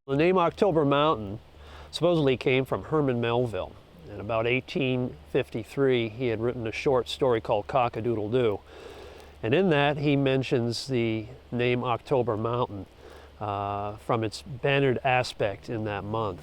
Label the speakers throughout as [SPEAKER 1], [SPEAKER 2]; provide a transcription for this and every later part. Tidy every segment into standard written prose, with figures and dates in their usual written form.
[SPEAKER 1] The name October Mountain supposedly came from Herman Melville. In about 1853, he had written a short story called Cock-a-Doodle-Doo. And in that, he mentions the name October Mountain from its bannered aspect in that month.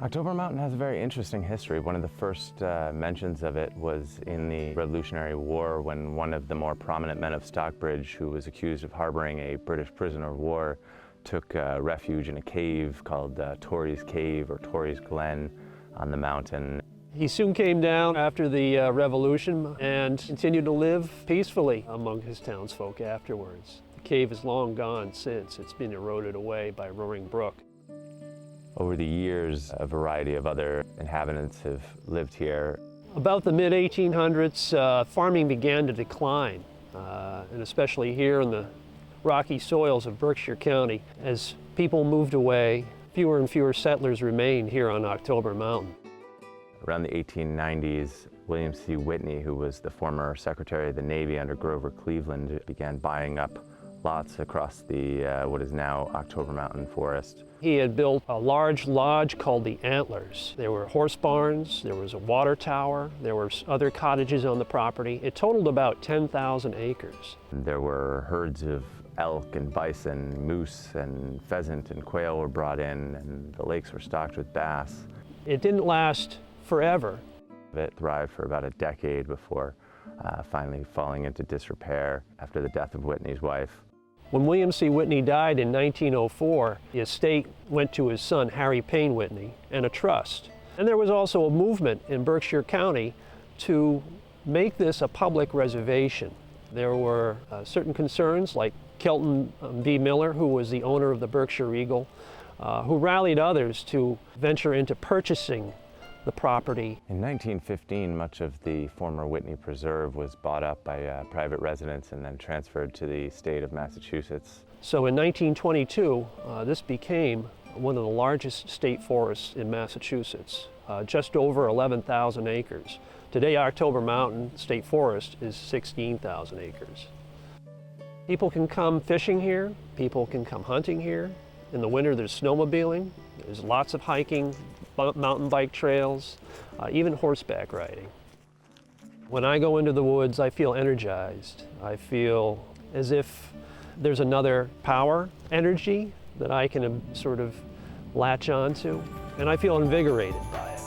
[SPEAKER 2] October Mountain has a very interesting history. One of the first mentions of it was in the Revolutionary War, when one of the more prominent men of Stockbridge, who was accused of harboring a British prisoner of war, took refuge in a cave called Torrey's Cave or Torrey's Glen on the mountain.
[SPEAKER 1] He soon came down after the Revolution and continued to live peacefully among his townsfolk afterwards. The cave is long gone since. It's been eroded away by Roaring Brook.
[SPEAKER 2] Over the years, a variety of other inhabitants have lived here.
[SPEAKER 1] About the mid-1800s, farming began to decline, and especially here in the rocky soils of Berkshire County. As people moved away, fewer and fewer settlers remained here on October Mountain.
[SPEAKER 2] Around the 1890s, William C. Whitney, who was the former Secretary of the Navy under Grover Cleveland, began buying up lots across the what is now October Mountain Forest.
[SPEAKER 1] He had built a large lodge called the Antlers. There were horse barns, there was a water tower, there were other cottages on the property. It totaled about 10,000 acres.
[SPEAKER 2] There were herds of elk and bison, moose and pheasant and quail were brought in, and the lakes were stocked with bass.
[SPEAKER 1] It didn't last forever.
[SPEAKER 2] It thrived for about a decade before finally falling into disrepair after the death of Whitney's wife.
[SPEAKER 1] When William C. Whitney died in 1904, the estate went to his son, Harry Payne Whitney, and a trust. And there was also a movement in Berkshire County to make this a public reservation. There were certain concerns, like Kelton B. Miller, who was the owner of the Berkshire Eagle, who rallied others to venture into purchasing the property.
[SPEAKER 2] In 1915, much of the former Whitney Preserve was bought up by private residents and then transferred to the state of Massachusetts.
[SPEAKER 1] So in 1922, this became one of the largest state forests in Massachusetts, just over 11,000 acres. Today, October Mountain State Forest is 16,000 acres. People can come fishing here, people can come hunting here. In the winter, there's snowmobiling, there's lots of hiking, mountain bike trails, even horseback riding. When I go into the woods, I feel energized. I feel as if there's another power, energy that I can sort of latch onto, and I feel invigorated by it.